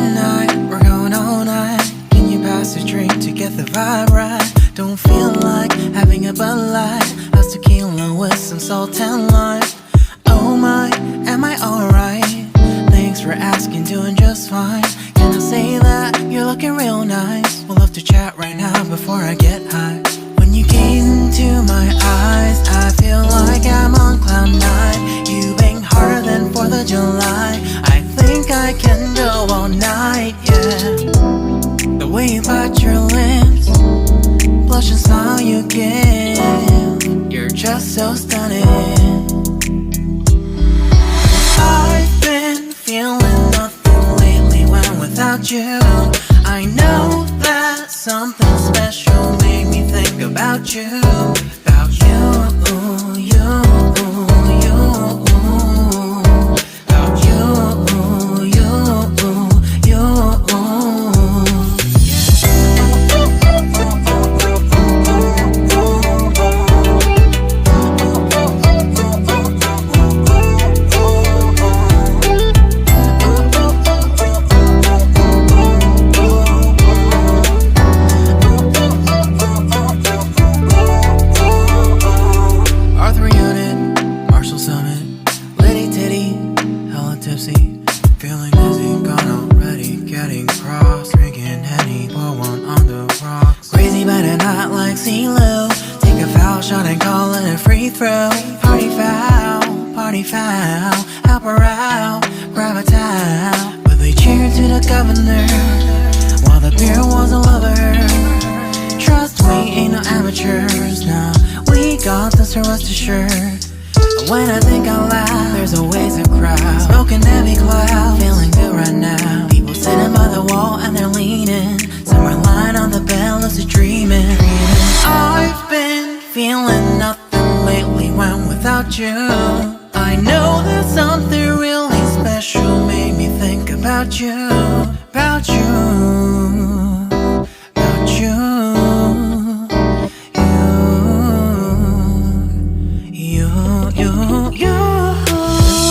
midnight, we're going all night. Can you pass a drink to get the vibe right? Don't feel like having a Bud Light. How's tequila with some salt and lime? Oh my, am I alright? Thanks for asking, doing just fine. Can I say that you're looking real nice? We'll have to chat right now before I get high. When you gaze into my eyes, I feel like I'm on cloud nine. You bang harder than 4th of July. I think I can go all night, yeah. The way you bite your lips, blush and smile you give, you're just so stunning. I've been feeling nothing lately when without you. I know that something special made me think about you. About you, you, you. About you, you, you. Feeling dizzy, gone already, getting cross. Drinking Henny, pour one on the rocks. Crazy but not like CeeLo. Take a foul shot and call it a free throw. Party foul, help her out, grab a towel. But they cheered to the governor, while the beer was a lover. Trust we ain't no amateurs, nah, we got this, so rest assured. When I think out loud, there's always a crowd. Smoking heavy cloud, feeling good right now. People sitting by the wall and they're leaning. Some are lying on the bed, lucid dreaming. I've been feeling nothing lately when without you. I know that something really special made me think about you. About you, about you.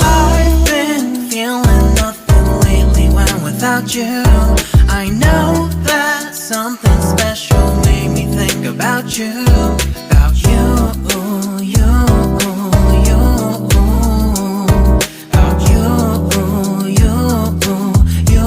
I've been feeling nothing lately when without you. I know that something special made me think about you. About you, you, you. About you, you, you.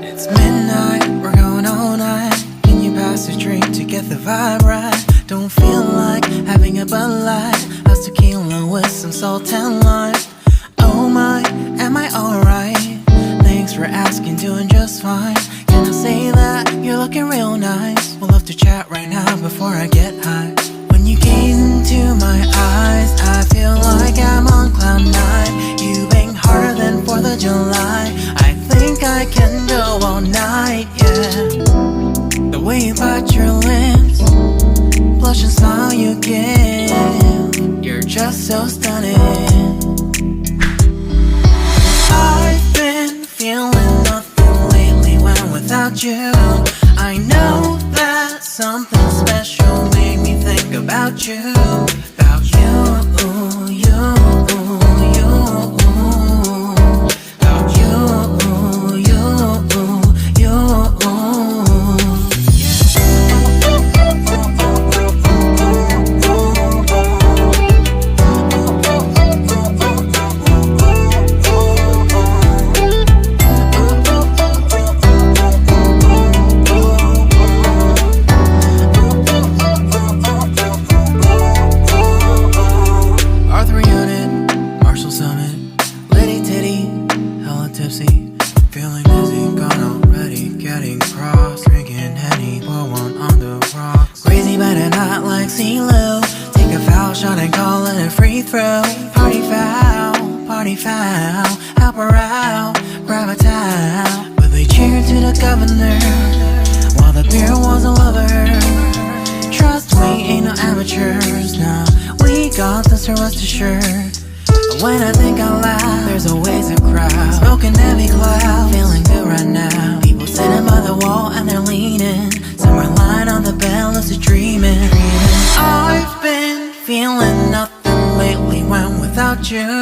It's midnight, we're going all night. Can you pass a drink to get the vibe right? Don't feel like having a Bud Light. How's tequila with some salt and lime? Oh my, am I alright? Thanks for asking, doing just fine. Can I say that you're looking real nice? We'll have to chat right now before I get high. When you gaze into my eyes, I feel like I'm on cloud nine. You bang harder than 4th of July. I think I can go all night, yeah. The way you bite your lips, blush and smile you give, you're just so stunning. I've been feeling nothing lately when without you. I know that something special made me think about you. About you, you, you. About you, you, you. out, help her out, grab a towel. But they cheered to the governor while the beer wasn't lovers. Trust me, ain't no amateurs, nah. We got this, so rest assured. When I think out loud, there's always a crowd, smoking heavy cloud, feeling good right now. People sitting by the wall and they're leaning. Some are lying on the bed, lucid dreaming. I've been feeling nothing lately when without you.